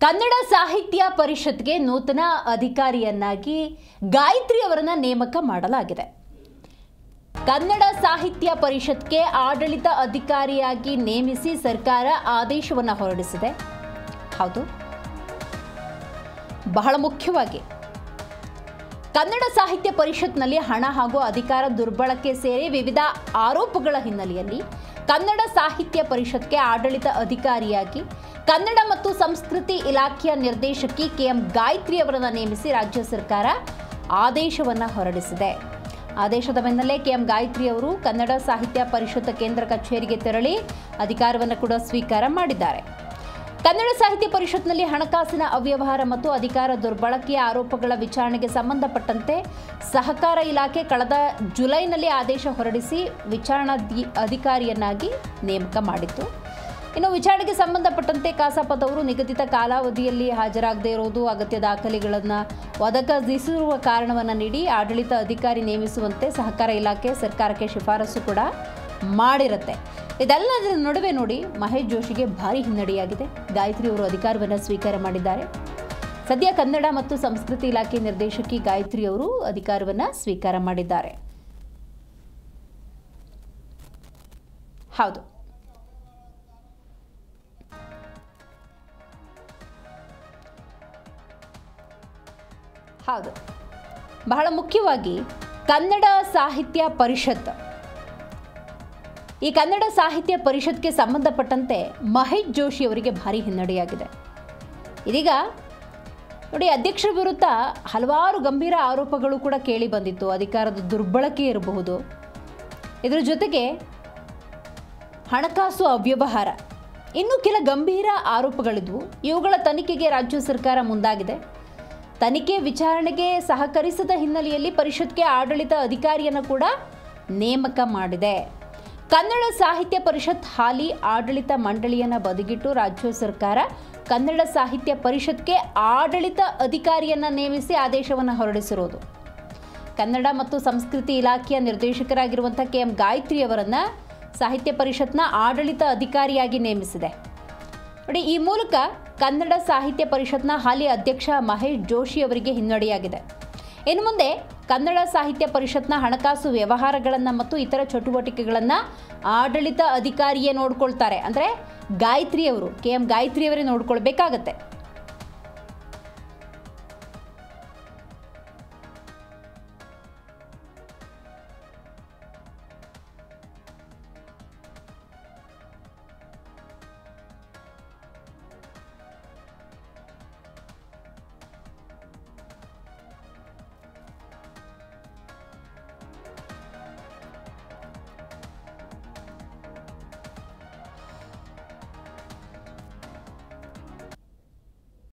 ಕನ್ನಡ ಸಾಹಿತ್ಯ ಪರಿಷತ್ಗೆ ನೂತನ ಅಧಿಕಾರಿಯನ್ನಾಗಿ ಗಾಯತ್ರಿ ಅವರನ್ನು ನೇಮಕ ಮಾಡಲಾಗಿದೆ. ಕನ್ನಡ ಸಾಹಿತ್ಯ ಪರಿಷತ್ಗೆ ಆಡಳಿತ ಅಧಿಕಾರಿಯಾಗಿ ನೇಮಿಸಿ ಸರ್ಕಾರ ಆದೇಶವನ್ನು ಹೊರಡಿಸಿದೆ. ಹೌದು, ಬಹಳ ಮುಖ್ಯವಾಗಿ ಕನ್ನಡ ಸಾಹಿತ್ಯ ಪರಿಷತ್ನಲ್ಲಿ ಹಣ ಹಾಗೂ ಅಧಿಕಾರ ದುರ್ಬಳಕೆ ಸೇರಿ ವಿವಿಧ ಆರೋಪಗಳ ಹಿನ್ನೆಲೆಯಲ್ಲಿ ಕನ್ನಡ ಸಾಹಿತ್ಯ ಪರಿಷತ್ಗೆ ಆಡಳಿತ ಅಧಿಕಾರಿಯಾಗಿ ಕನ್ನಡ ಮತ್ತು ಸಂಸ್ಕೃತಿ ಇಲಾಖೆಯ ನಿರ್ದೇಶಕಿ ಕೆಎಂ ಗಾಯತ್ರಿ ಅವರನ್ನು ನೇಮಿಸಿ ರಾಜ್ಯ ಸರ್ಕಾರ ಆದೇಶವನ್ನು ಹೊರಡಿಸಿದೆ. ಆದೇಶದ ಬೆನ್ನಲ್ಲೇ ಕೆಎಂ ಗಾಯತ್ರಿ ಅವರು ಕನ್ನಡ ಸಾಹಿತ್ಯ ಪರಿಷತ್ ಕೇಂದ್ರ ಕಚೇರಿಗೆ ತೆರಳಿ ಅಧಿಕಾರವನ್ನು ಕೂಡ ಸ್ವೀಕಾರ ಮಾಡಿದ್ದಾರೆ. ಕನ್ನಡ ಸಾಹಿತ್ಯ ಪರಿಷತ್ನಲ್ಲಿ ಹಣಕಾಸಿನ ಅವ್ಯವಹಾರ ಮತ್ತು ಅಧಿಕಾರ ದುರ್ಬಳಕೆಯ ಆರೋಪಗಳ ವಿಚಾರಣೆಗೆ ಸಂಬಂಧಪಟ್ಟಂತೆ ಸಹಕಾರ ಇಲಾಖೆ ಕಳೆದ ಜುಲೈನಲ್ಲಿ ಆದೇಶ ಹೊರಡಿಸಿ ವಿಚಾರಣಾ ಅಧಿಕಾರಿಯನ್ನಾಗಿ ನೇಮಕ ಮಾಡಿತ್ತು. ಇನ್ನು ವಿಚಾರಣೆಗೆ ಸಂಬಂಧಪಟ್ಟಂತೆ ಕಸಾಪದವರು ನಿಗದಿತ ಕಾಲಾವಧಿಯಲ್ಲಿ ಹಾಜರಾಗದೇ ಇರುವುದು, ಅಗತ್ಯ ದಾಖಲೆಗಳನ್ನು ಒದಗಿಸಿರುವ ಕಾರಣವನ್ನು ನೀಡಿ ಆಡಳಿತ ಅಧಿಕಾರಿ ನೇಮಿಸುವಂತೆ ಸಹಕಾರ ಇಲಾಖೆ ಸರ್ಕಾರಕ್ಕೆ ಶಿಫಾರಸು ಕೂಡ ಮಾಡಿರುತ್ತೆ. ಇದೆಲ್ಲದರ ನಡುವೆ ನೋಡಿ ಮಹೇಶ್ ಜೋಶಿಗೆ ಭಾರಿ ಹಿನ್ನಡೆಯಾಗಿದೆ. ಗಾಯತ್ರಿ ಅವರು ಅಧಿಕಾರವನ್ನು ಸ್ವೀಕಾರ ಮಾಡಿದ್ದಾರೆ. ಸದ್ಯ ಕನ್ನಡ ಮತ್ತು ಸಂಸ್ಕೃತಿ ಇಲಾಖೆ ನಿರ್ದೇಶಕಿ ಗಾಯತ್ರಿ ಅವರು ಅಧಿಕಾರವನ್ನು ಸ್ವೀಕಾರ ಮಾಡಿದ್ದಾರೆ. ಹೌದು, ಹೌದು, ಬಹಳ ಮುಖ್ಯವಾಗಿ ಕನ್ನಡ ಸಾಹಿತ್ಯ ಪರಿಷತ್, ಈ ಕನ್ನಡ ಸಾಹಿತ್ಯ ಪರಿಷತ್ಗೆ ಸಂಬಂಧಪಟ್ಟಂತೆ ಮಹೇಶ್ ಜೋಶಿ ಅವರಿಗೆ ಭಾರಿ ಹಿನ್ನಡೆಯಾಗಿದೆ. ಇದೀಗ ನೋಡಿ, ಅಧ್ಯಕ್ಷರ ವಿರುದ್ಧ ಹಲವಾರು ಗಂಭೀರ ಆರೋಪಗಳು ಕೂಡ ಕೇಳಿ ಬಂದಿತ್ತು. ಅಧಿಕಾರದ ದುರ್ಬಳಕೆ ಇರಬಹುದು, ಇದರ ಜೊತೆಗೆ ಹಣಕಾಸು ಅವ್ಯವಹಾರ, ಇನ್ನೂ ಕೆಲ ಗಂಭೀರ ಆರೋಪಗಳಿದ್ವು. ಇವುಗಳ ತನಿಖೆಗೆ ರಾಜ್ಯ ಸರ್ಕಾರ ಮುಂದಾಗಿದೆ. ತನಿಖೆ ವಿಚಾರಣೆಗೆ ಸಹಕರಿಸದ ಹಿನ್ನೆಲೆಯಲ್ಲಿ ಪರಿಷತ್ಗೆ ಆಡಳಿತ ಅಧಿಕಾರಿಯನ್ನು ಕೂಡ ನೇಮಕ ಮಾಡಿದೆ. ಕನ್ನಡ ಸಾಹಿತ್ಯ ಪರಿಷತ್ ಹಾಲಿ ಆಡಳಿತ ಮಂಡಳಿಯನ್ನು ಬದಿಗಿಟ್ಟು ರಾಜ್ಯ ಸರ್ಕಾರ ಕನ್ನಡ ಸಾಹಿತ್ಯ ಪರಿಷತ್ಗೆ ಆಡಳಿತ ಅಧಿಕಾರಿಯನ್ನು ನೇಮಿಸಿ ಆದೇಶವನ್ನು ಹೊರಡಿಸಿರೋದು. ಕನ್ನಡ ಮತ್ತು ಸಂಸ್ಕೃತಿ ಇಲಾಖೆಯ ನಿರ್ದೇಶಕರಾಗಿರುವಂಥ ಕೆಎಂ ಗಾಯತ್ರಿ ಅವರನ್ನು ಸಾಹಿತ್ಯ ಪರಿಷತ್ನ ಆಡಳಿತ ಅಧಿಕಾರಿಯಾಗಿ ನೇಮಿಸಿದೆ. ನೋಡಿ, ಈ ಮೂಲಕ ಕನ್ನಡ ಸಾಹಿತ್ಯ ಪರಿಷತ್ನ ಹಾಲಿ ಅಧ್ಯಕ್ಷ ಮಹೇಶ್ ಜೋಶಿ ಅವರಿಗೆ ಹಿನ್ನಡೆಯಾಗಿದೆ. ಇನ್ನು ಮುಂದೆ ಕನ್ನಡ ಸಾಹಿತ್ಯ ಪರಿಷತ್ನ ಹಣಕಾಸು ವ್ಯವಹಾರಗಳನ್ನು ಮತ್ತು ಇತರ ಚಟುವಟಿಕೆಗಳನ್ನು ಆಡಳಿತ ಅಧಿಕಾರಿಯೇ ನೋಡ್ಕೊಳ್ತಾರೆ. ಅಂದರೆ ಗಾಯತ್ರಿ ಅವರು, ಕೆಎಂ ಗಾಯತ್ರಿ ಅವರೇ ನೋಡ್ಕೊಳ್ಬೇಕಾಗತ್ತೆ.